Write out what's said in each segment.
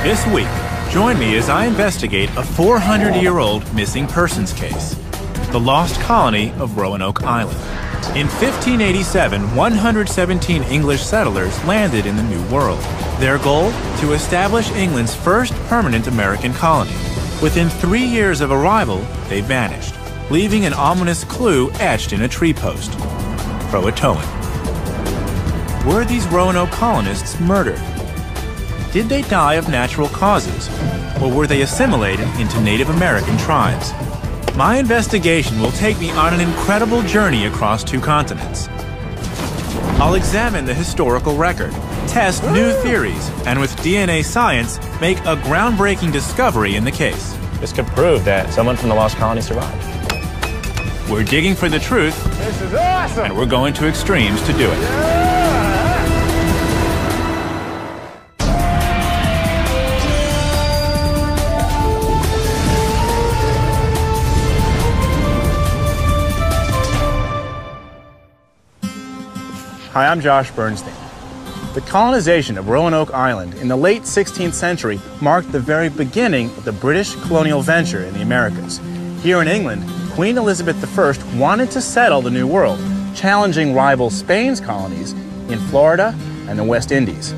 This week, join me as I investigate a 400-year-old missing persons case, the lost colony of Roanoke Island. In 1587, 117 English settlers landed in the New World. Their goal? To establish England's first permanent American colony. Within 3 years of arrival, they vanished, leaving an ominous clue etched in a tree post: Croatoan. Were these Roanoke colonists murdered? Did they die of natural causes, or were they assimilated into Native American tribes? My investigation will take me on an incredible journey across 2 continents. I'll examine the historical record, test new theories, and with DNA science, make a groundbreaking discovery in the case. This could prove that someone from the lost colony survived. We're digging for the truth. This is awesome! And we're going to extremes to do it. Hi, I'm Josh Bernstein. The colonization of Roanoke Island in the late 16th century marked the very beginning of the British colonial venture in the Americas. Here in England, Queen Elizabeth I wanted to settle the New World, challenging rival Spain's colonies in Florida and the West Indies.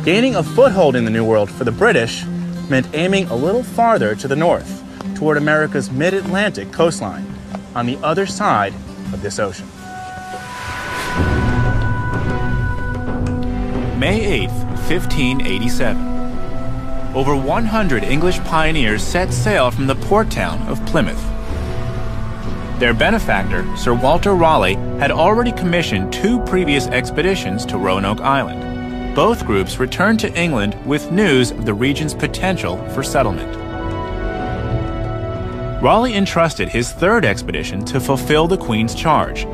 Gaining a foothold in the New World for the British meant aiming a little farther to the north, toward America's mid-Atlantic coastline, on the other side of this ocean. May 8th, 1587. Over 100 English pioneers set sail from the port town of Plymouth. Their benefactor, Sir Walter Raleigh, had already commissioned 2 previous expeditions to Roanoke Island. Both groups returned to England with news of the region's potential for settlement. Raleigh entrusted his 3rd expedition to fulfill the Queen's charge: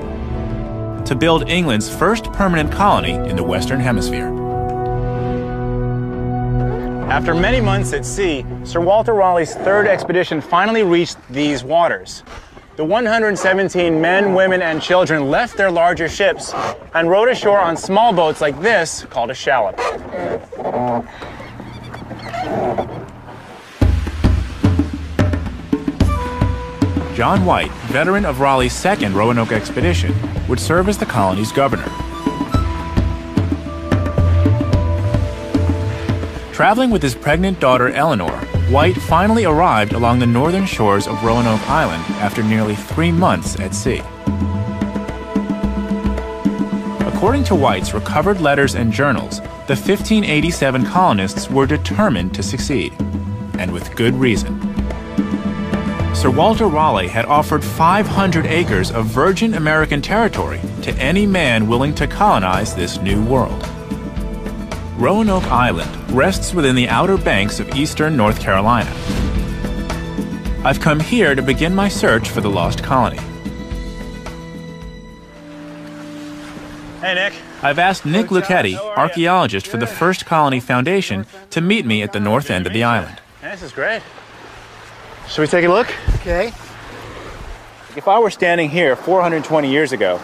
to build England's first permanent colony in the Western Hemisphere. After many months at sea, Sir Walter Raleigh's 3rd expedition finally reached these waters. The 117 men, women, and children left their larger ships and rowed ashore on small boats like this, called a shallop. John Waitt, veteran of Raleigh's 2nd Roanoke expedition, would serve as the colony's governor. Traveling with his pregnant daughter Eleanor, Waitt finally arrived along the northern shores of Roanoke Island after nearly 3 months at sea. According to Waitt's recovered letters and journals, the 1587 colonists were determined to succeed, and with good reason. Sir Walter Raleigh had offered 500 acres of virgin American territory to any man willing to colonize this new world. Roanoke Island rests within the outer banks of eastern North Carolina. I've come here to begin my search for the lost colony. Hey, Nick. I've asked Nick Lucchetti, archaeologist for the First Colony Foundation, to meet me at the north end of the island. Hey, this is great. Should we take a look? Okay. If I were standing here 420 years ago,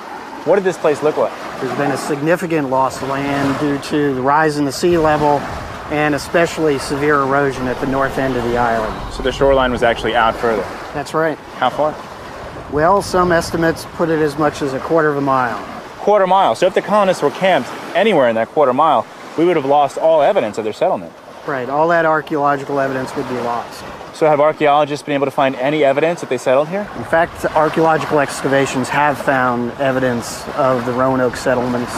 what did this place look like? There's been a significant loss of land due to the rise in the sea level and especially severe erosion at the north end of the island. So the shoreline was actually out further. That's right. How far? Well, some estimates put it as much as a quarter of a mile. Quarter mile. So if the colonists were camped anywhere in that quarter mile, we would have lost all evidence of their settlement. Right. All that archaeological evidence would be lost. So have archaeologists been able to find any evidence that they settled here? In fact, archaeological excavations have found evidence of the Roanoke settlements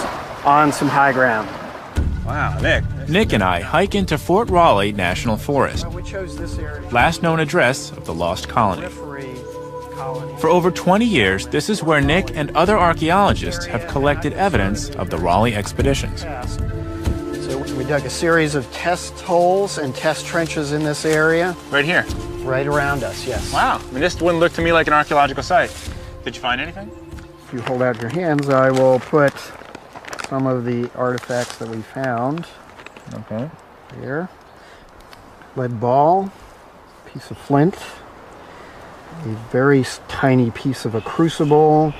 on some high ground. Wow, Nick. Nick and I hike into Fort Raleigh National Forest, We chose this area. last known address of the lost colony. For over 20 years, this is where Nick and other archaeologists have collected evidence of the Raleigh expeditions. So we dug a series of test holes and test trenches in this area. Right here? Right around us, yes. Wow. I mean, this wouldn't look to me like an archaeological site. Did you find anything? If you hold out your hands, I will put some of the artifacts that we found. Okay. Here. Lead ball, piece of flint, a very tiny piece of a crucible,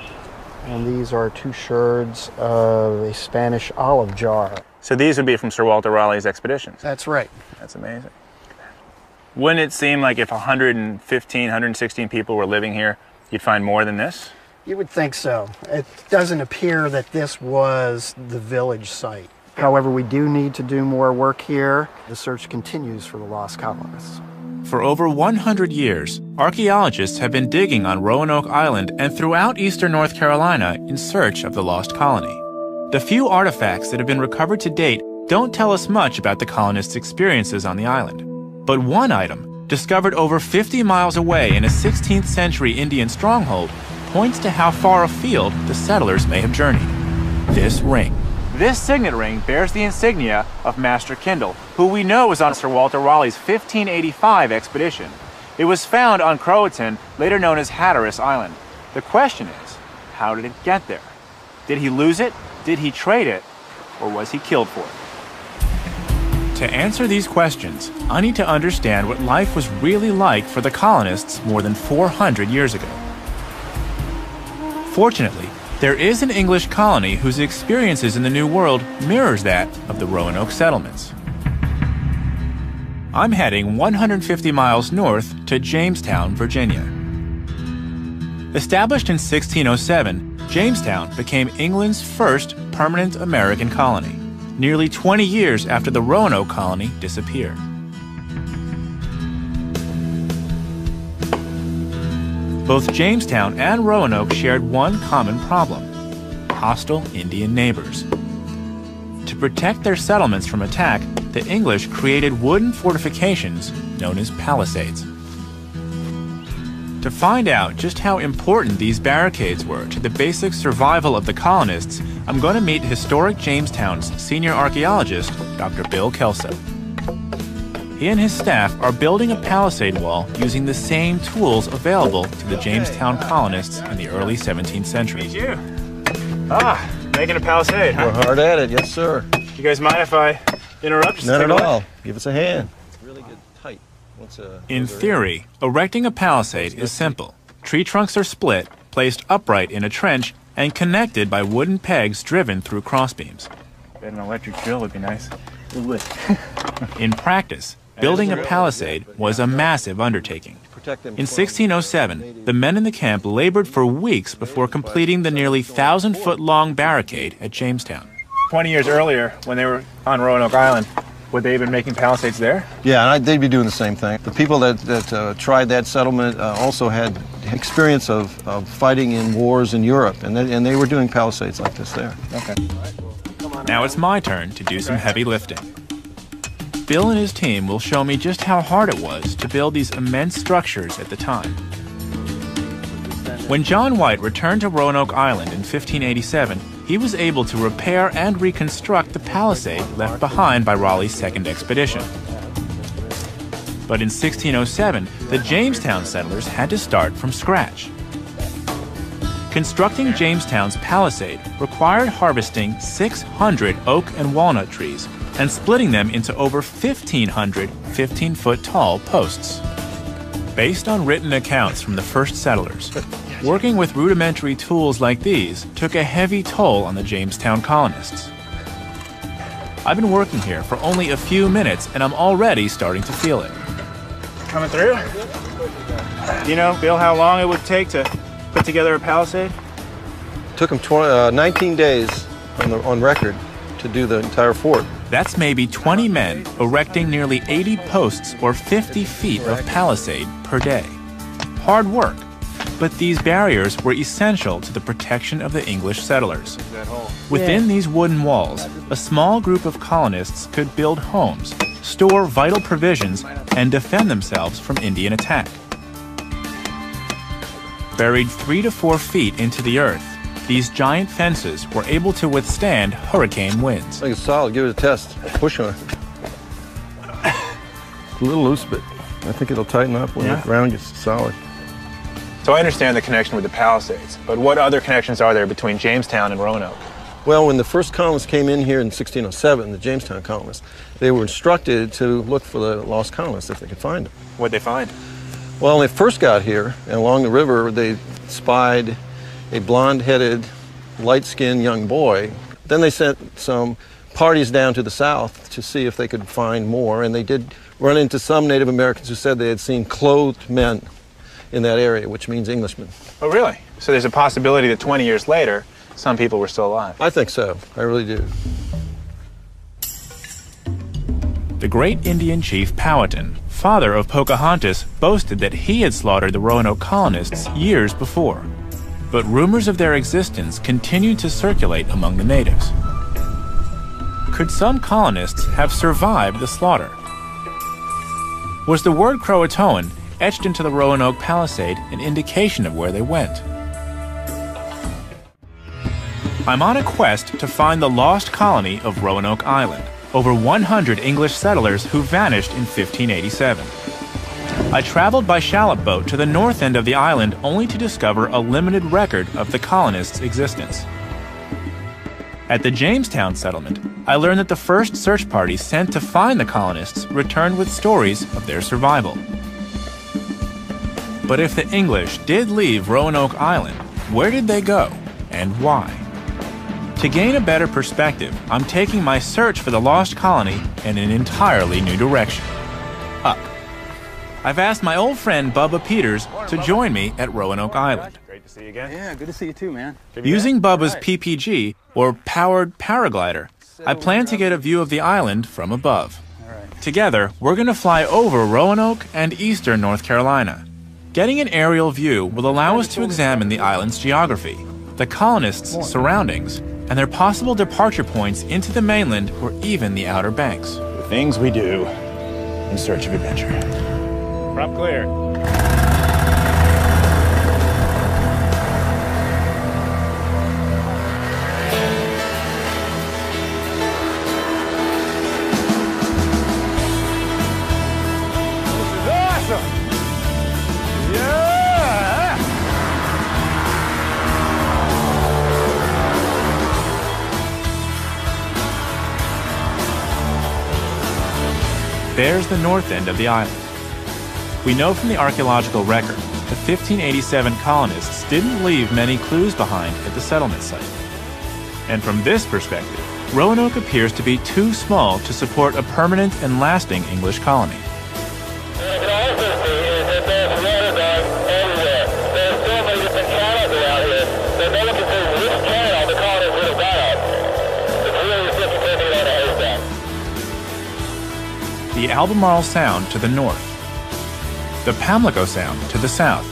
and these are 2 sherds of a Spanish olive jar. So these would be from Sir Walter Raleigh's expeditions? That's right. That's amazing. Wouldn't it seem like if 115, 116 people were living here, you'd find more than this? You would think so. It doesn't appear that this was the village site. However, we do need to do more work here. The search continues for the lost colonists. For over 100 years, archaeologists have been digging on Roanoke Island and throughout eastern North Carolina in search of the lost colony. The few artifacts that have been recovered to date don't tell us much about the colonists' experiences on the island. But one item, discovered over 50 miles away in a 16th century Indian stronghold, points to how far afield the settlers may have journeyed. This ring. This signet ring bears the insignia of Master Kindle, who we know was on Sir Walter Raleigh's 1585 expedition. It was found on Croatan, later known as Hatteras Island. The question is, how did it get there? Did he lose it? Did he trade it? Or was he killed for it? To answer these questions, I need to understand what life was really like for the colonists more than 400 years ago. Fortunately, there is an English colony whose experiences in the New World mirrors that of the Roanoke settlements. I'm heading 150 miles north to Jamestown, Virginia. Established in 1607, Jamestown became England's first permanent American colony, nearly 20 years after the Roanoke colony disappeared. Both Jamestown and Roanoke shared one common problem: hostile Indian neighbors. To protect their settlements from attack, the English created wooden fortifications known as palisades. To find out just how important these barricades were to the basic survival of the colonists, I'm going to meet historic Jamestown's senior archaeologist, Dr. Bill Kelso. He and his staff are building a palisade wall using the same tools available to the Jamestown colonists in the early 17th century. Meet you. Making a palisade, huh? We're hard at it, yes, sir. You guys mind if I interrupt? Just Not take at a look? all. Give us a hand. It's really good, tight. In theory, erecting a palisade is simple. Tree trunks are split, placed upright in a trench, and connected by wooden pegs driven through crossbeams. Bet an electric drill would be nice. It would. In practice, building a palisade was a massive undertaking. In 1607, the men in the camp labored for weeks before completing the nearly 1,000-foot-long barricade at Jamestown. 20 years earlier, when they were on Roanoke Island, would they have been making palisades there? Yeah, and they'd be doing the same thing. The people that tried that settlement also had experience of fighting in wars in Europe, and they were doing palisades like this there. Okay. Now it's my turn to do some heavy lifting. Bill and his team will show me just how hard it was to build these immense structures at the time. When John Waitt returned to Roanoke Island in 1587, he was able to repair and reconstruct the palisade left behind by Raleigh's second expedition. But in 1607, the Jamestown settlers had to start from scratch. Constructing Jamestown's palisade required harvesting 600 oak and walnut trees and splitting them into over 1,500 15-foot-tall posts. Based on written accounts from the first settlers, working with rudimentary tools like these took a heavy toll on the Jamestown colonists. I've been working here for only a few minutes and I'm already starting to feel it. Coming through? Do you know, Bill, how long it would take to put together a palisade? It took them 19 days on record to do the entire fort. That's maybe 20 men erecting nearly 80 posts or 50 feet of palisade per day. Hard work, but these barriers were essential to the protection of the English settlers. Within these wooden walls, a small group of colonists could build homes, store vital provisions, and defend themselves from Indian attack. Buried 3 to 4 feet into the earth, these giant fences were able to withstand hurricane winds. I think it's solid. Give it a test. Push on it. It's a little loose, but I think it'll tighten up when the ground gets solid. So I understand the connection with the palisades, but what other connections are there between Jamestown and Roanoke? Well, when the first colonists came in here in 1607, the Jamestown colonists, they were instructed to look for the lost colonists if they could find them. What'd they find? Well, when they first got here, and along the river, they spied a blonde-headed, light-skinned young boy. Then they sent some parties down to the south to see if they could find more, and they did run into some Native Americans who said they had seen clothed men in that area, which means Englishmen. Oh, really? So there's a possibility that 20 years later, some people were still alive? I think so. I really do. The great Indian chief Powhatan, father of Pocahontas, boasted that he had slaughtered the Roanoke colonists years before. But rumors of their existence continued to circulate among the natives. Could some colonists have survived the slaughter? Was the word Croatoan etched into the Roanoke palisade an indication of where they went? I'm on a quest to find the lost colony of Roanoke Island, over 100 English settlers who vanished in 1587. I traveled by shallop boat to the north end of the island only to discover a limited record of the colonists' existence. At the Jamestown settlement, I learned that the first search party sent to find the colonists returned with stories of their survival. But if the English did leave Roanoke Island, where did they go and why? To gain a better perspective, I'm taking my search for the lost colony in an entirely new direction. Up. I've asked my old friend Bubba Peters to join me at Roanoke Island. Great to see you again. Yeah, good to see you too, man. Using Bubba's PPG, or powered paraglider, I plan to get a view of the island from above. Together, we're going to fly over Roanoke and eastern North Carolina. Getting an aerial view will allow us to examine the island's geography, the colonists' surroundings, and their possible departure points into the mainland or even the Outer Banks. The things we do in search of adventure. Prop clear. There's the north end of the island. We know from the archaeological record the 1587 colonists didn't leave many clues behind at the settlement site. And from this perspective, Roanoke appears to be too small to support a permanent and lasting English colony. You can also see is that there's water going everywhere. There's so many different channels around here that no one can say which channel the colonists would have gone on. It's really difficult to get on a haystack. The Albemarle Sound to the north, the Pamlico Sound to the south,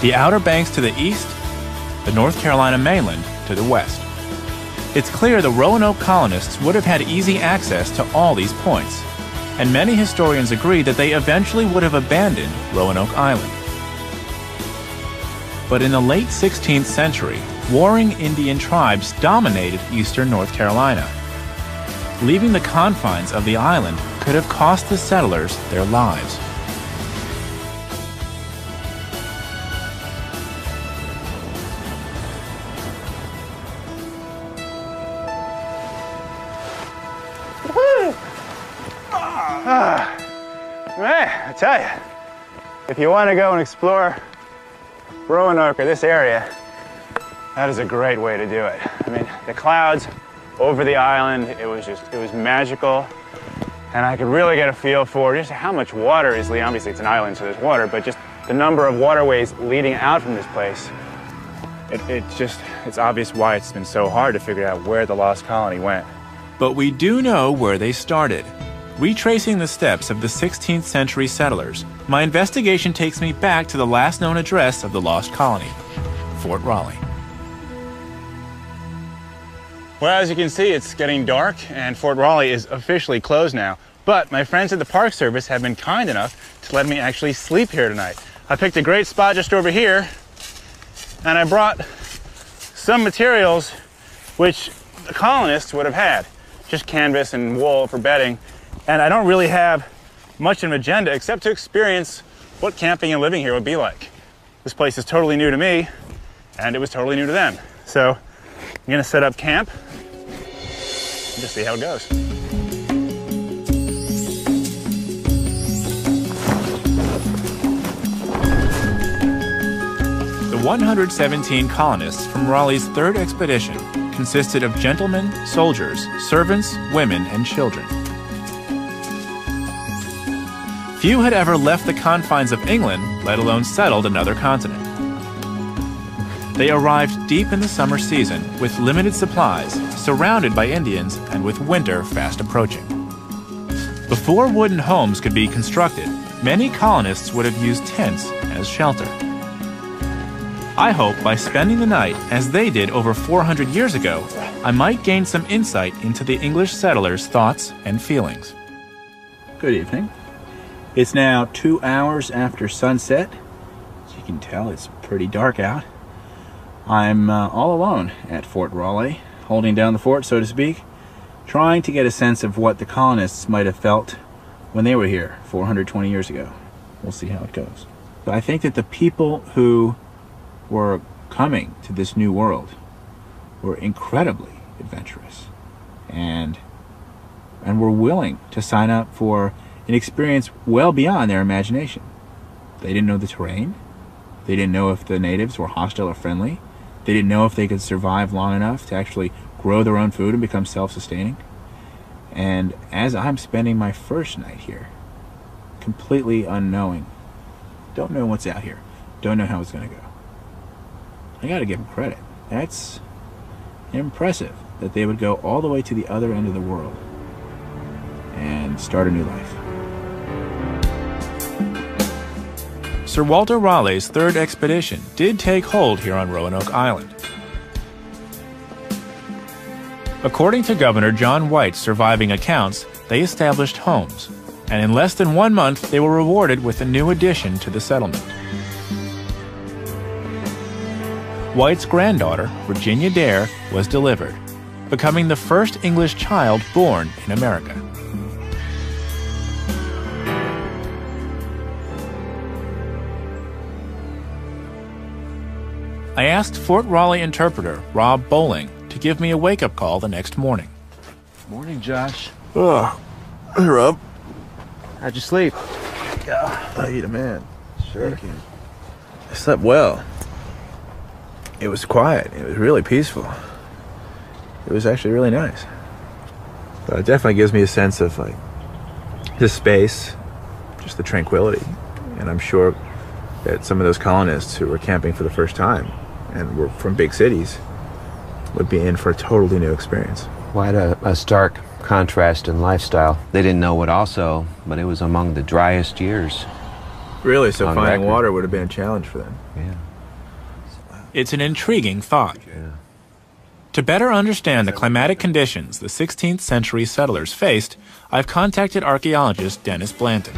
the Outer Banks to the east, the North Carolina mainland to the west. It's clear the Roanoke colonists would have had easy access to all these points, and many historians agree that they eventually would have abandoned Roanoke Island. But in the late 16th century, warring Indian tribes dominated eastern North Carolina. Leaving the confines of the island could have cost the settlers their lives. Man, I tell you, if you want to go and explore Roanoke or this area, that is a great way to do it. I mean, the clouds over the island, it was magical, and I could really get a feel for just how much water is leading. Obviously it's an island, so there's water, but just the number of waterways leading out from this place. It's obvious why it's been so hard to figure out where the lost colony went. But we do know where they started. Retracing the steps of the 16th century settlers, my investigation takes me back to the last known address of the lost colony, Fort Raleigh. Well, as you can see, it's getting dark and Fort Raleigh is officially closed now. But my friends at the Park Service have been kind enough to let me actually sleep here tonight. I picked a great spot just over here, and I brought some materials which the colonists would have had. Just canvas and wool for bedding. And I don't really have much of an agenda except to experience what camping and living here would be like. This place is totally new to me, and it was totally new to them. So I'm gonna set up camp and just see how it goes. The 117 colonists from Raleigh's third expedition consisted of gentlemen, soldiers, servants, women, and children. Few had ever left the confines of England, let alone settled another continent. They arrived deep in the summer season with limited supplies, surrounded by Indians, and with winter fast approaching. Before wooden homes could be constructed, many colonists would have used tents as shelter. I hope by spending the night, as they did over 400 years ago, I might gain some insight into the English settlers' thoughts and feelings. Good evening. It's now 2 hours after sunset. As you can tell, it's pretty dark out. I'm all alone at Fort Raleigh, holding down the fort, so to speak, trying to get a sense of what the colonists might have felt when they were here 420 years ago. We'll see how it goes. But I think that the people who were coming to this new world were incredibly adventurous and were willing to sign up for an experience well beyond their imagination. They didn't know the terrain. They didn't know if the natives were hostile or friendly. They didn't know if they could survive long enough to actually grow their own food and become self-sustaining. And as I'm spending my first night here, completely unknowing, don't know what's out here, don't know how it's going to go, I got to give them credit. That's impressive that they would go all the way to the other end of the world and start a new life. Sir Walter Raleigh's third expedition did take hold here on Roanoke Island. According to Governor John Waitt's surviving accounts, they established homes, and in less than 1 month they were rewarded with a new addition to the settlement. Waitt's granddaughter, Virginia Dare, was delivered, becoming the first English child born in America. I asked Fort Raleigh interpreter Rob Bowling to give me a wake-up call the next morning. Morning, Josh. Oh, hey, Rob. How'd you sleep? I eat a man. Sure. Thank you. I slept well. It was quiet. It was really peaceful. It was actually really nice. But it definitely gives me a sense of, like, the space, just the tranquility. And I'm sure that some of those colonists who were camping for the first time and were from big cities would be in for a totally new experience. Quite a stark contrast in lifestyle. They didn't know it also, but it was among the driest years. Really, so On finding record. water would have been a challenge for them. Yeah. It's an intriguing thought. Yeah. To better understand the climatic conditions the 16th century settlers faced, I've contacted archaeologist Dennis Blanton.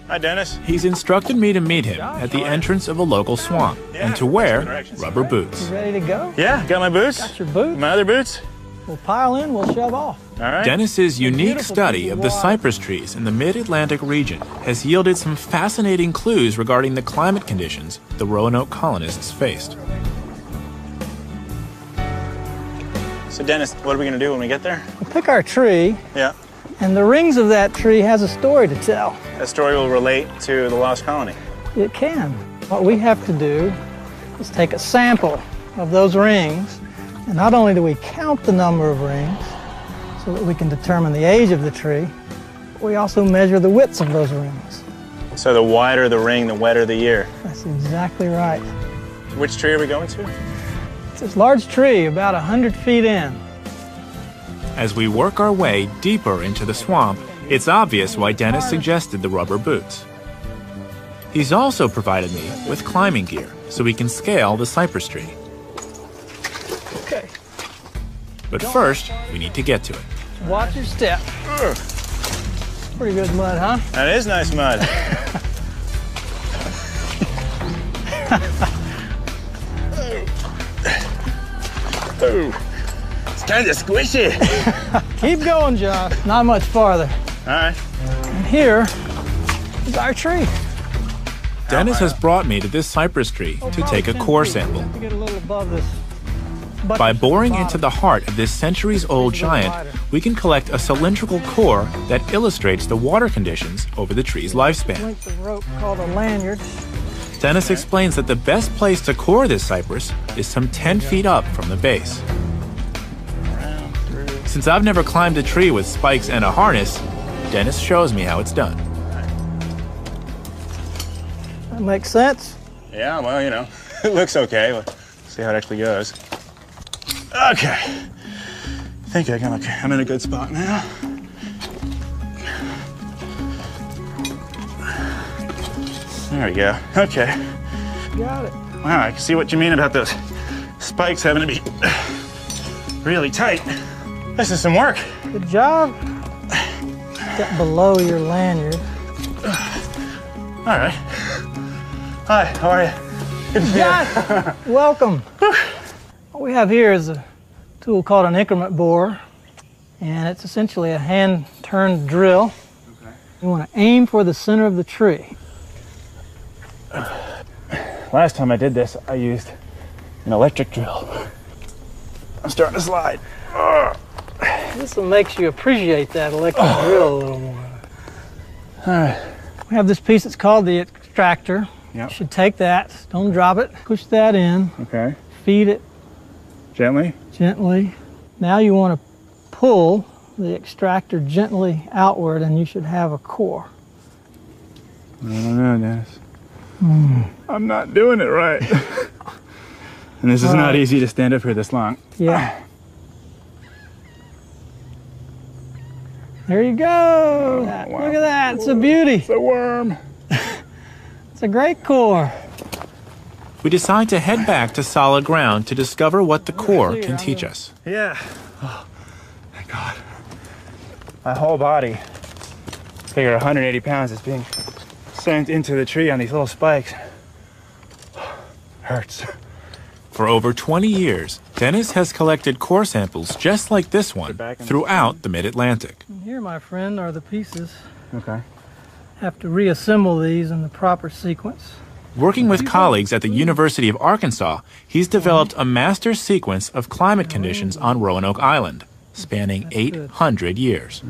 Hi, Dennis. He's instructed me to meet him at the entrance of a local swamp and to wear rubber boots. Ready to go? Yeah, got my boots. Got your boots? My other boots. We'll pile in, we'll shove off. All right. Dennis's unique beautiful study piece of of the water. cypress trees in the mid-Atlantic region has yielded some fascinating clues regarding the climate conditions the Roanoke colonists faced. So, Dennis, what are we going to do when we get there? We'll pick our tree, Yeah. and the rings of that tree has a story to tell. That story will relate to the lost colony. It can. What we have to do is take a sample of those rings, and not only do we count the number of rings so that we can determine the age of the tree, but we also measure the widths of those rings. So the wider the ring, the wetter the year. That's exactly right. Which tree are we going to? It's this large tree about 100 feet in. As we work our way deeper into the swamp, it's obvious why Dennis suggested the rubber boots. He's also provided me with climbing gear so we can scale the cypress tree. Okay, But first, we need to get to it. watch your step. Pretty good mud, huh? That is nice mud. It's kind of squishy. Keep going, John. Not much farther. All right. And here is our tree. Dennis has brought me to this cypress tree to take a core sample. To get a little above this. By boring into the heart of this centuries-old giant, we can collect a cylindrical core that illustrates the water conditions over the tree's lifespan. Length of rope called a lanyard. Dennis explains that the best place to core this cypress is some 10 feet up from the base. Since I've never climbed a tree with spikes and a harness, Dennis shows me how it's done. That makes sense? Yeah, well, you know, it looks okay. Let's see how it actually goes. Okay. I think I'm in a good spot now. There we go. Okay. Got it. Wow, I can see what you mean about those spikes having to be really tight. This is some work. Good job. Got below your lanyard. All right. Hi, how are you? Good to see you. Welcome. What we have here is a tool called an increment borer, and it's essentially a hand-turned drill. Okay. You want to aim for the center of the tree. Last time I did this, I used an electric drill. I'm starting to slide. This makes you appreciate that electric drill a little more. All right. We have this piece that's called the extractor. Yep. You should take that, don't drop it, push that in, Okay. feed it Gently? gently. Now you want to pull the extractor gently outward and you should have a core. I don't know, Dennis. I'm not doing it right. And this is not easy to stand up here this long. Yeah. There you go. Wow. Look at that. It's a beauty. It's a worm. It's a great core. We decide to head back to solid ground to discover what the core can teach us. Yeah. Oh, thank God. My whole body, figure 180 pounds, is being sent into the tree on these little spikes. Hurts. For over 20 years, Dennis has collected core samples just like this one throughout the mid-Atlantic. And here, my friend, are the pieces. Okay. Have to reassemble these in the proper sequence. Working with colleagues at the University of Arkansas, he's developed a master sequence of climate conditions on Roanoke Island, spanning 800 years.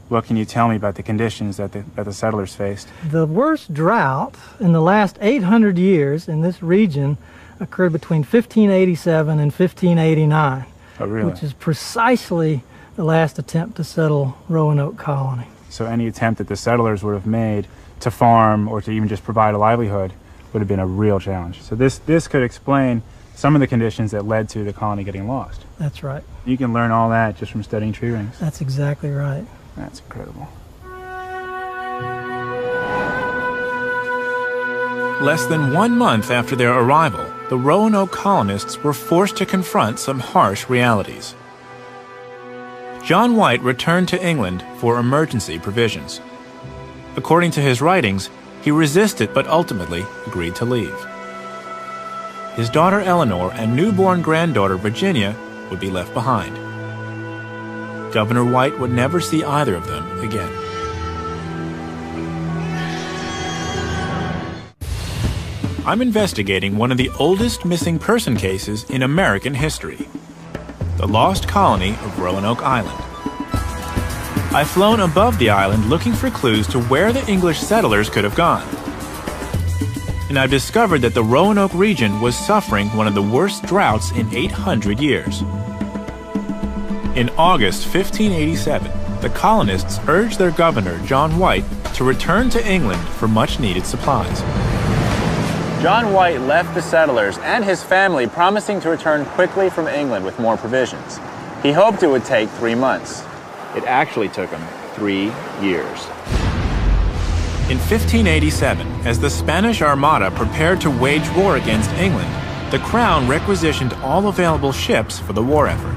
What can you tell me about the conditions that the settlers faced? The worst drought in the last 800 years in this region occurred between 1587 and 1589. Oh, really? Which is precisely the last attempt to settle Roanoke Colony. So any attempt that the settlers would have made to farm or to even just provide a livelihood would have been a real challenge. So this could explain some of the conditions that led to the colony getting lost. That's right. You can learn all that just from studying tree rings. That's exactly right. That's incredible. Less than 1 month after their arrival, the Roanoke colonists were forced to confront some harsh realities. John Waitt returned to England for emergency provisions. According to his writings, he resisted but ultimately agreed to leave. His daughter Eleanor and newborn granddaughter Virginia would be left behind. Governor Waitt would never see either of them again. I'm investigating one of the oldest missing person cases in American history, the lost colony of Roanoke Island. I've flown above the island looking for clues to where the English settlers could have gone. And I've discovered that the Roanoke region was suffering one of the worst droughts in 800 years. In August 1587, the colonists urged their governor, John Waitt, to return to England for much-needed supplies. John Waitt left the settlers and his family promising to return quickly from England with more provisions. He hoped it would take 3 months. It actually took him 3 years. In 1587, as the Spanish Armada prepared to wage war against England, the Crown requisitioned all available ships for the war effort.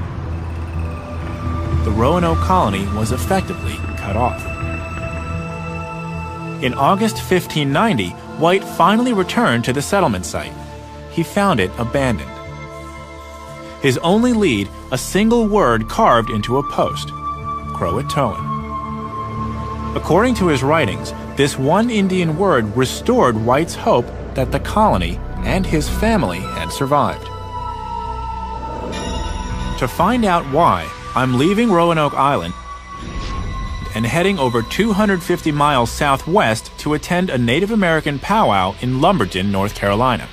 The Roanoke colony was effectively cut off. In August 1590, Waitt finally returned to the settlement site. He found it abandoned. His only lead, a single word carved into a post, Croatoan. According to his writings, this one Indian word restored Wait's hope that the colony and his family had survived. To find out why, I'm leaving Roanoke Island and heading over 250 miles southwest to attend a Native American powwow in Lumberton, North Carolina.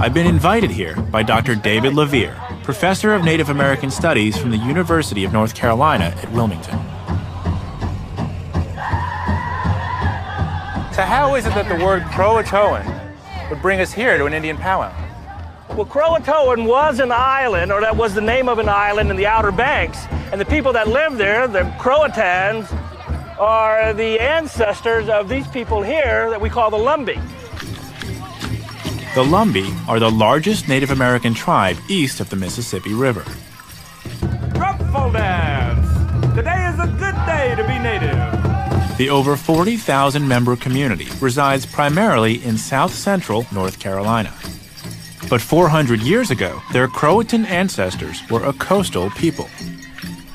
I've been invited here by Dr. David Levere, professor of Native American Studies from the University of North Carolina at Wilmington. So how is it that the word Croatoan would bring us here to an Indian powwow? Well, Croatoan was an island, or that was the name of an island in the Outer Banks. And the people that live there, the Croatans, are the ancestors of these people here that we call the Lumbee. The Lumbee are the largest Native American tribe east of the Mississippi River. Ruffle dance! Today is a good day to be Native. The over 40,000 member community resides primarily in south-central North Carolina. But 400 years ago, their Croatan ancestors were a coastal people.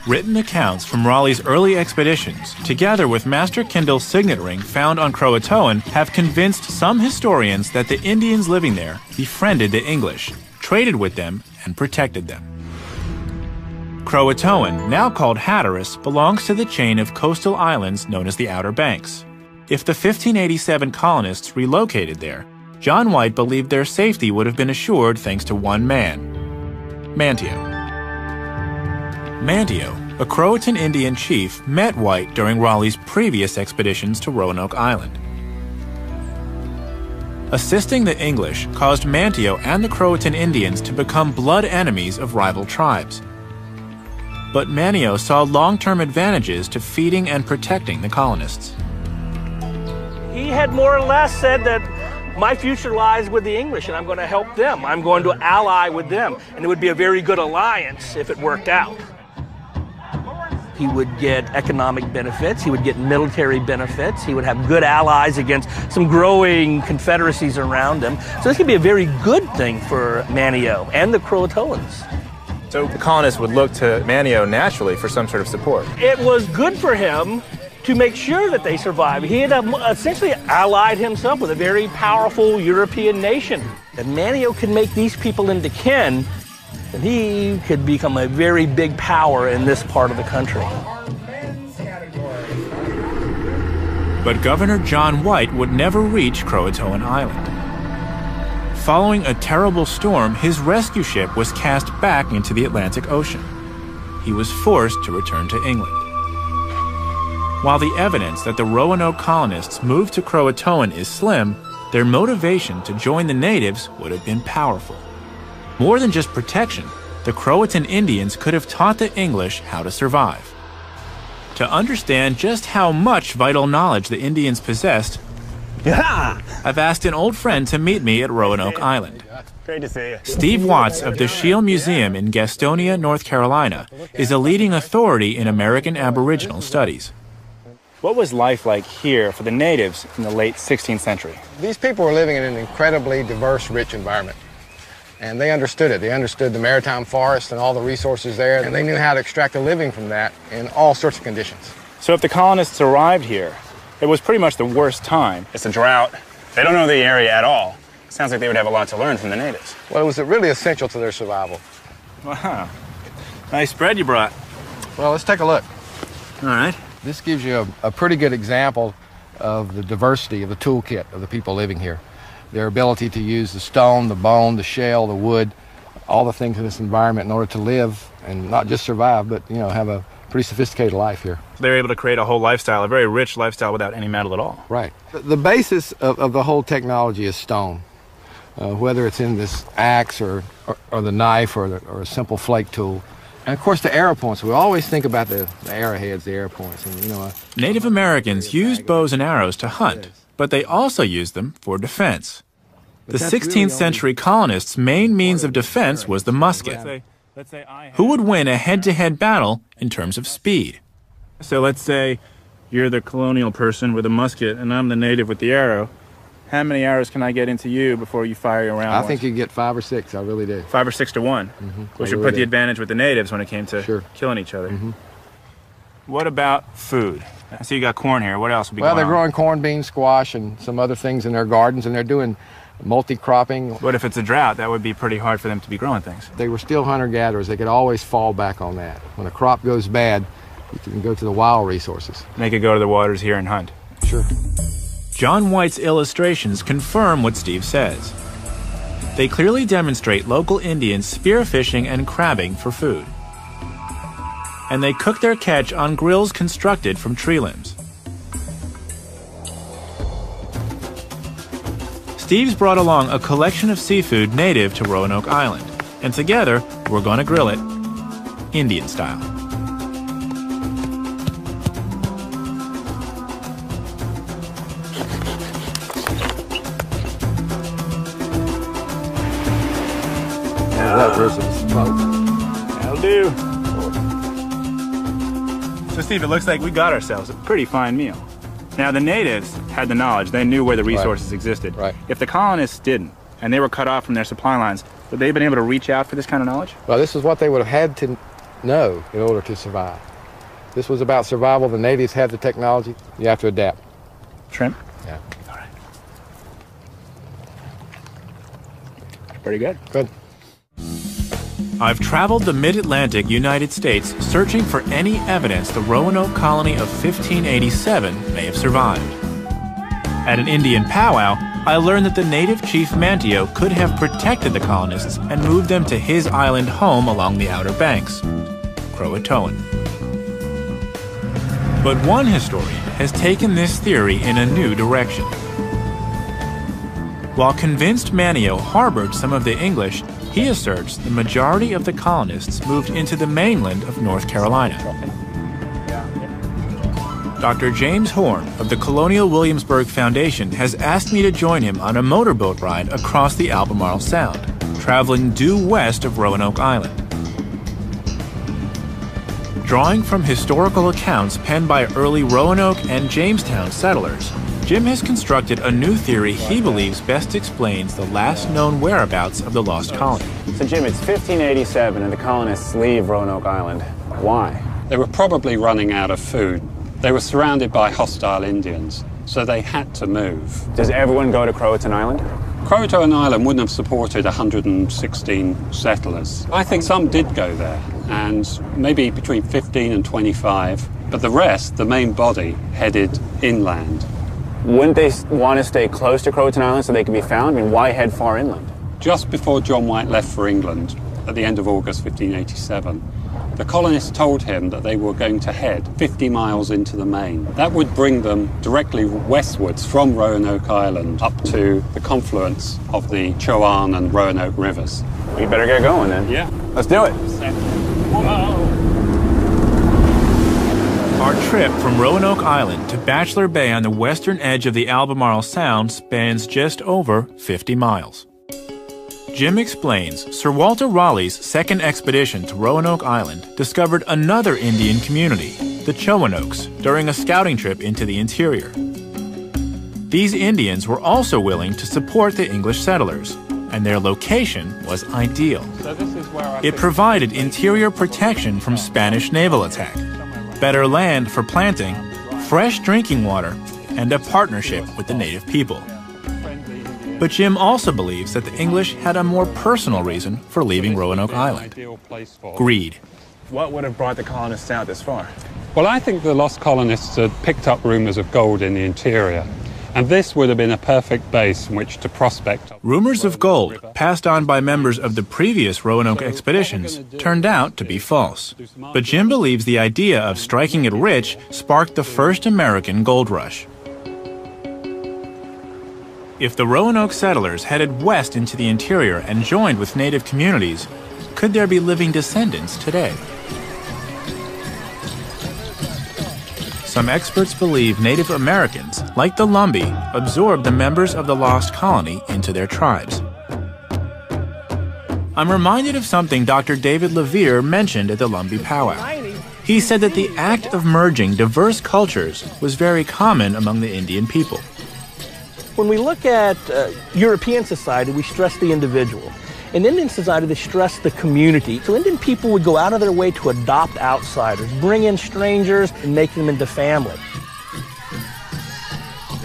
Written accounts from Raleigh's early expeditions, together with Master Kendall's signet ring found on Croatoan, have convinced some historians that the Indians living there befriended the English, traded with them, and protected them. Croatoan, now called Hatteras, belongs to the chain of coastal islands known as the Outer Banks. If the 1587 colonists relocated there, John Waitt believed their safety would have been assured thanks to one man, Manteo. Manteo, a Croatan Indian chief, met Waitt during Raleigh's previous expeditions to Roanoke Island. Assisting the English caused Manteo and the Croatan Indians to become blood enemies of rival tribes. But Manteo saw long-term advantages to feeding and protecting the colonists. He had more or less said that my future lies with the English and I'm going to help them. I'm going to ally with them. And it would be a very good alliance if it worked out. He would get economic benefits. He would get military benefits. He would have good allies against some growing confederacies around him. So this could be a very good thing for Manteo and the Croatoans. So the colonists would look to Manteo naturally for some sort of support. It was good for him to make sure that they survived. He had essentially allied himself with a very powerful European nation. And Manteo could make these people into kin, and he could become a very big power in this part of the country. But Governor John Waitt would never reach Croatoan Island. Following a terrible storm, his rescue ship was cast back into the Atlantic Ocean. He was forced to return to England. While the evidence that the Roanoke colonists moved to Croatoan is slim, their motivation to join the natives would have been powerful. More than just protection, the Croatan Indians could have taught the English how to survive. To understand just how much vital knowledge the Indians possessed, I've asked an old friend to meet me at Roanoke Island. Great to see you. Steve Watts of the Shield Museum in Gastonia, North Carolina, is a leading authority in American Aboriginal studies. What was life like here for the natives in the late 16th century? These people were living in an incredibly diverse, rich environment. And they understood it. They understood the maritime forest and all the resources there, and they knew how to extract a living from that in all sorts of conditions. So if the colonists arrived here, it was pretty much the worst time. It's a drought. They don't know the area at all. Sounds like they would have a lot to learn from the natives. Well, it was really essential to their survival. Wow. Nice spread you brought. Well, let's take a look. All right. This gives you a pretty good example of the diversity of the toolkit of the people living here. Their ability to use the stone, the bone, the shell, the wood, all the things in this environment in order to live and not just survive, but, have a pretty sophisticated life here. They were able to create a whole lifestyle, a very rich lifestyle without any metal at all. Right. The basis of the whole technology is stone. Whether it's in this axe or the knife or a simple flake tool. And of course the arrow points. We always think about the arrowheads, the arrow points. And, Native Americans used bows and arrows to hunt, but they also used them for defense. The 16th century colonists' main means of defense was the musket. Who would win a head-to-head battle in terms of speed? So let's say you're the colonial person with a musket and I'm the native with the arrow. How many arrows can I get into you before you fire your round? I think you get 5 or 6, I really do. 5 or 6 to 1, which would put the advantage with the natives when it came to killing each other. What about food? I see you got corn here. What else would be going on? Well, they're growing corn, beans, squash, and some other things in their gardens, and they're doing multi-cropping. But if it's a drought, that would be pretty hard for them to be growing things. They were still hunter-gatherers. They could always fall back on that. When a crop goes bad, you can go to the wild resources. They could go to the waters here and hunt. Sure. John Waitt's illustrations confirm what Steve says. They clearly demonstrate local Indians spearfishing and crabbing for food. And they cook their catch on grills constructed from tree limbs. Steve's brought along a collection of seafood native to Roanoke Island, and together we're going to grill it Indian style. That'll do. So Steve, it looks like we got ourselves a pretty fine meal. Now the natives had the knowledge, they knew where the resources existed. Right. If the colonists didn't, and they were cut off from their supply lines, would they have been able to reach out for this kind of knowledge? Well, this is what they would have had to know in order to survive. This was about survival. The natives had the technology. You have to adapt. Shrimp? Yeah. All right. Pretty good. Good. I've traveled the mid-Atlantic United States searching for any evidence the Roanoke colony of 1587 may have survived. At an Indian powwow, I learned that the native chief Manteo could have protected the colonists and moved them to his island home along the Outer Banks, Croatoan. But one historian has taken this theory in a new direction. While convinced Manteo harbored some of the English, he asserts the majority of the colonists moved into the mainland of North Carolina. Dr. James Horn of the Colonial Williamsburg Foundation has asked me to join him on a motorboat ride across the Albemarle Sound, traveling due west of Roanoke Island. Drawing from historical accounts penned by early Roanoke and Jamestown settlers, Jim has constructed a new theory he believes best explains the last known whereabouts of the lost colony. So Jim, it's 1587 and the colonists leave Roanoke Island. Why? They were probably running out of food. They were surrounded by hostile Indians, so they had to move. Does everyone go to Croatoan Island? Croatoan Island wouldn't have supported 116 settlers. I think some did go there, and maybe between 15 and 25, but the rest, the main body, headed inland. Wouldn't they want to stay close to Croatoan Island so they could be found? I mean, why head far inland? Just before John Waitt left for England, at the end of August 1587, the colonists told him that they were going to head 50 miles into the main. That would bring them directly westwards from Roanoke Island up to the confluence of the Chowan and Roanoke rivers. We better get going then. Yeah. Let's do it. Our trip from Roanoke Island to Bachelor Bay on the western edge of the Albemarle Sound spans just over 50 miles. Jim explains Sir Walter Raleigh's second expedition to Roanoke Island discovered another Indian community, the Chowanokes, during a scouting trip into the interior. These Indians were also willing to support the English settlers, and their location was ideal. It provided interior protection from Spanish naval attack, better land for planting, fresh drinking water, and a partnership with the native people. But Jim also believes that the English had a more personal reason for leaving Roanoke Island: greed. What would have brought the colonists out this far? Well, I think the lost colonists had picked up rumors of gold in the interior, and this would have been a perfect base from which to prospect. Rumors of gold, passed on by members of the previous Roanoke expeditions, turned out to be false. But Jim believes the idea of striking it rich sparked the first American gold rush. If the Roanoke settlers headed west into the interior and joined with native communities, could there be living descendants today? Some experts believe Native Americans, like the Lumbee, absorbed the members of the lost colony into their tribes. I'm reminded of something Dr. David Levere mentioned at the Lumbee powwow. He said that the act of merging diverse cultures was very common among the Indian people. When we look at European society, we stress the individual. In Indian society, they stress the community. So Indian people would go out of their way to adopt outsiders, bring in strangers, and make them into family.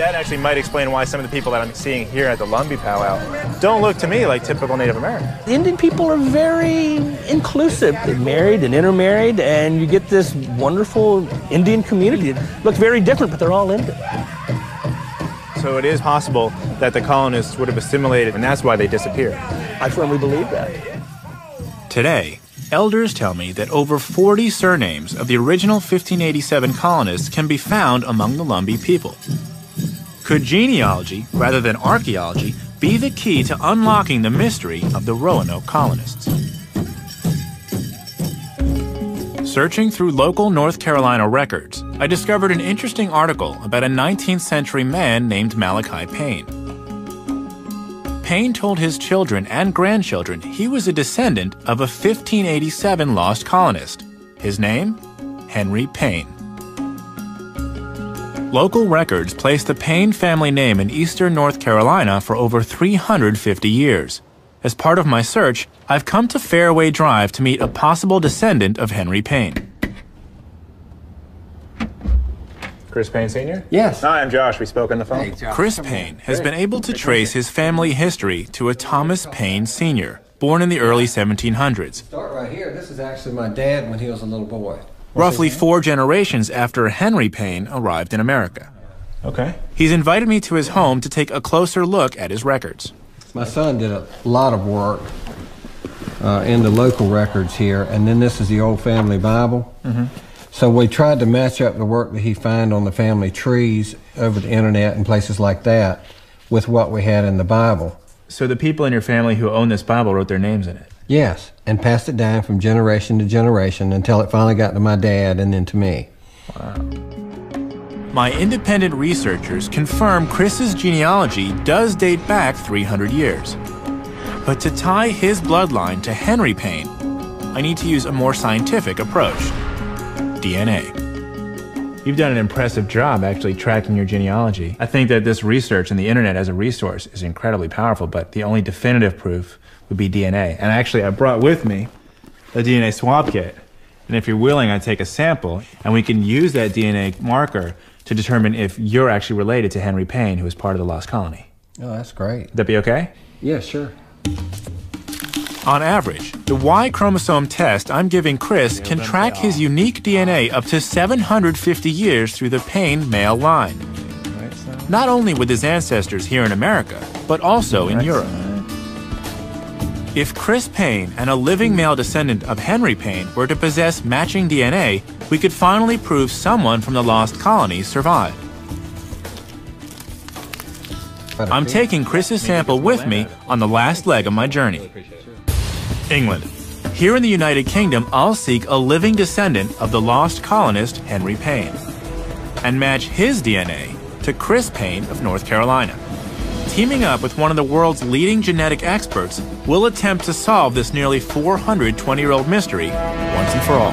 That actually might explain why some of the people that I'm seeing here at the Lumbee powwow don't look to me like typical Native Americans. Indian people are very inclusive. They're married and intermarried, and you get this wonderful Indian community. It looks very different, but they're all Indian. So it is possible that the colonists would have assimilated, and that's why they disappeared. I firmly believe that. Today, elders tell me that over 40 surnames of the original 1587 colonists can be found among the Lumbee people. Could genealogy, rather than archaeology, be the key to unlocking the mystery of the Roanoke colonists? Searching through local North Carolina records, I discovered an interesting article about a 19th century man named Malachi Payne. Payne told his children and grandchildren he was a descendant of a 1587 lost colonist. His name? Henry Payne. Local records place the Payne family name in eastern North Carolina for over 350 years. As part of my search, I've come to Fairway Drive to meet a possible descendant of Henry Payne. Chris Payne Sr.? Yes. Hi, I'm Josh. We spoke on the phone. Hey, Josh. Chris Payne has been able to trace his family history to a Thomas Payne Sr., born in the early 1700s. Start right here. This is actually my dad when he was a little boy. Roughly 4 generations after Henry Payne arrived in America. Okay. He's invited me to his home to take a closer look at his records. My son did a lot of work in the local records here, and then this is the old family Bible. Mm-hmm. So we tried to match up the work that he found on the family trees over the internet and places like that with what we had in the Bible. So the people in your family who own this Bible wrote their names in it? Yes, and passed it down from generation to generation until it finally got to my dad and then to me. Wow. My independent researchers confirm Chris's genealogy does date back 300 years. But to tie his bloodline to Henry Payne, I need to use a more scientific approach: DNA. You've done an impressive job actually tracking your genealogy. I think that this research and the internet as a resource is incredibly powerful, but the only definitive proof would be DNA. And actually, I brought with me a DNA swab kit. And if you're willing, I'd take a sample, and we can use that DNA marker to determine if you're actually related to Henry Payne, who was part of the lost colony. Oh, that's great. Would that be okay? Yeah, sure. On average, the Y chromosome test I'm giving Chris can track his unique DNA up to 750 years through the Payne male line. Not only with his ancestors here in America, but also in Europe. If Chris Payne and a living male descendant of Henry Payne were to possess matching DNA, we could finally prove someone from the lost colony survived. I'm taking Chris's sample with me on the last leg of my journey. England. Here in the United Kingdom, I'll seek a living descendant of the lost colonist Henry Payne and match his DNA to Chris Payne of North Carolina. Teaming up with one of the world's leading genetic experts, we'll attempt to solve this nearly 420-year-old mystery once and for all.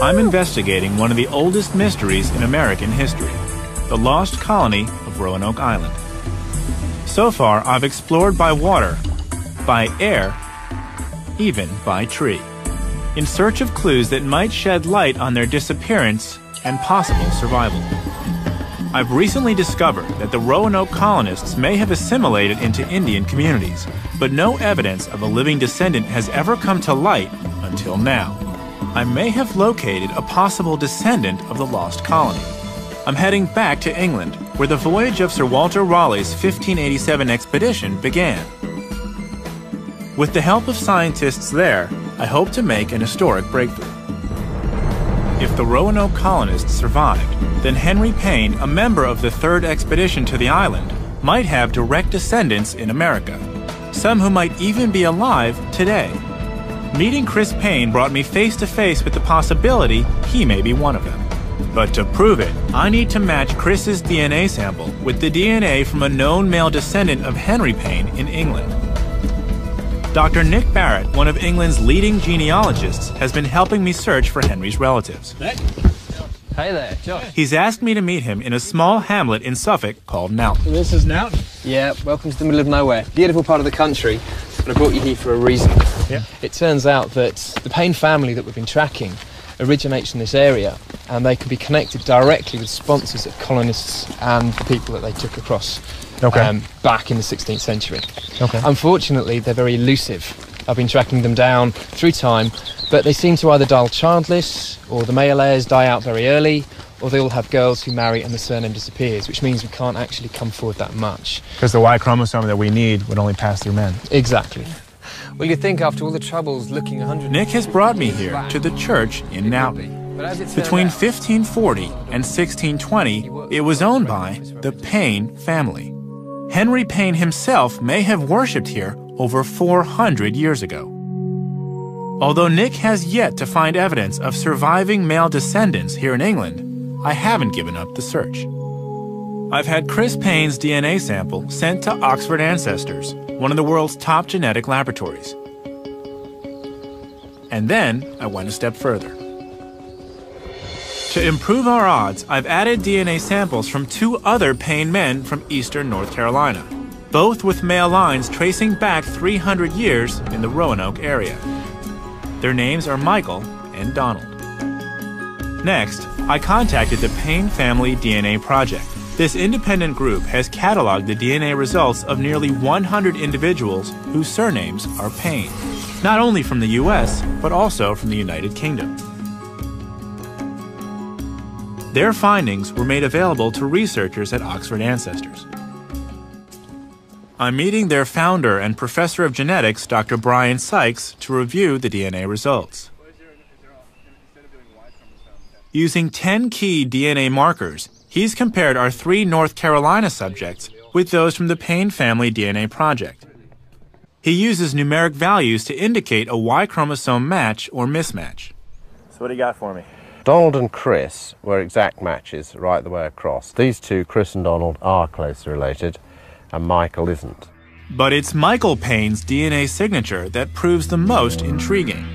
I'm investigating one of the oldest mysteries in American history, the lost colony of Roanoke Island. So far, I've explored by water, by air, even by tree, in search of clues that might shed light on their disappearance and possible survival. I've recently discovered that the Roanoke colonists may have assimilated into Indian communities, but no evidence of a living descendant has ever come to light until now. I may have located a possible descendant of the lost colony. I'm heading back to England, where the voyage of Sir Walter Raleigh's 1587 expedition began. With the help of scientists there, I hope to make an historic breakthrough. If the Roanoke colonists survived, then Henry Payne, a member of the third expedition to the island, might have direct descendants in America, some who might even be alive today. Meeting Chris Payne brought me face to face with the possibility he may be one of them. But to prove it, I need to match Chris's DNA sample with the DNA from a known male descendant of Henry Payne in England. Dr. Nick Barrett, one of England's leading genealogists, has been helping me search for Henry's relatives. Hey there, Josh. He's asked me to meet him in a small hamlet in Suffolk called Nowton. This is Nowton? Yeah, welcome to the middle of nowhere. Beautiful part of the country, but I brought you here for a reason. Yeah. It turns out that the Payne family that we've been tracking originates in this area, and they can be connected directly with sponsors of colonists and the people that they took across back in the 16th century. Unfortunately, they're very elusive. I've been tracking them down through time, but they seem to either die childless, or the male heirs die out very early, or they all have girls who marry and the surname disappears, which means we can't actually come forward that much. Because the Y chromosome that we need would only pass through men. Exactly. Well, you'd think after all the troubles looking 100... Nick has brought me here to the church in Nowton. Between 1540 and 1620, it was owned by the Payne family. Henry Payne himself may have worshipped here over 400 years ago. Although Nick has yet to find evidence of surviving male descendants here in England, I haven't given up the search. I've had Chris Payne's DNA sample sent to Oxford Ancestors, one of the world's top genetic laboratories. And then I went a step further. To improve our odds, I've added DNA samples from 2 other Payne men from eastern North Carolina, both with male lines tracing back 300 years in the Roanoke area. Their names are Michael and Donald. Next, I contacted the Payne Family DNA Project. This independent group has cataloged the DNA results of nearly 100 individuals whose surnames are Payne, not only from the US, but also from the United Kingdom. Their findings were made available to researchers at Oxford Ancestors. I'm meeting their founder and professor of genetics, Dr. Brian Sykes, to review the DNA results. Using 10 key DNA markers, he's compared our 3 North Carolina subjects with those from the Payne Family DNA Project. He uses numeric values to indicate a Y chromosome match or mismatch. So what do you got for me? Donald and Chris were exact matches right the way across. These 2, Chris and Donald, are closely related, and Michael isn't. But it's Michael Payne's DNA signature that proves the most intriguing.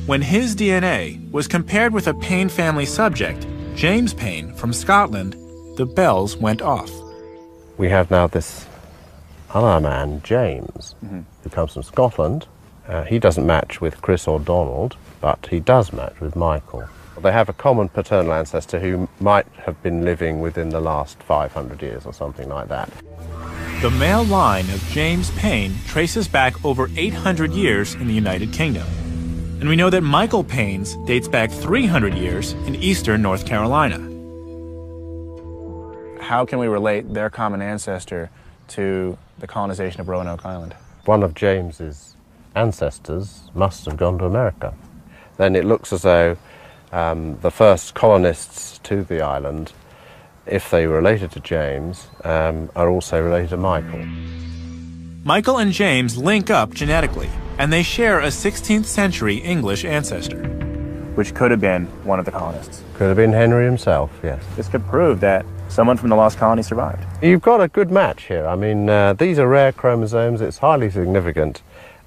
When his DNA was compared with a Payne family subject, James Payne from Scotland, the bells went off. We have now this other man, James, who comes from Scotland. He doesn't match with Chris or Donald, but he does match with Michael. They have a common paternal ancestor who might have been living within the last 500 years or something like that. The male line of James Payne traces back over 800 years in the United Kingdom. And we know that Michael Payne's dates back 300 years in eastern North Carolina. How can we relate their common ancestor to the colonization of Roanoke Island? One of James's ancestors must have gone to America. Then it looks as though the first colonists to the island, if they were related to James, are also related to Michael. Michael and James link up genetically, and they share a 16th century English ancestor. Which could have been one of the colonists. Could have been Henry himself, yes. This could prove that someone from the lost colony survived. You've got a good match here. I mean, these are rare chromosomes. It's highly significant.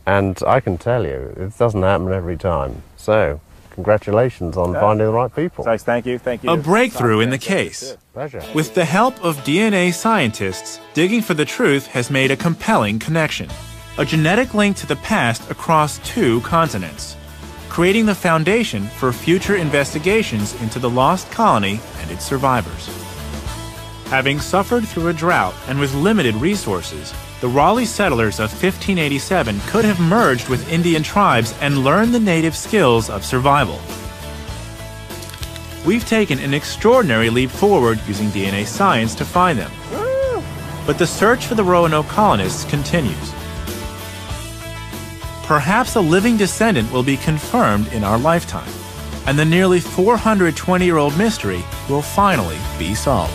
And I can tell you, it doesn't happen every time. So, congratulations on finding the right people. Sykes, thank you. Thank you. A breakthrough in the case. Pleasure. With the help of DNA scientists, digging for the truth has made a compelling connection. A genetic link to the past across 2 continents, creating the foundation for future investigations into the lost colony and its survivors. Having suffered through a drought and with limited resources, the Raleigh settlers of 1587 could have merged with Indian tribes and learned the native skills of survival. We've taken an extraordinary leap forward using DNA science to find them. But the search for the Roanoke colonists continues. Perhaps a living descendant will be confirmed in our lifetime, and the nearly 420-year-old mystery will finally be solved.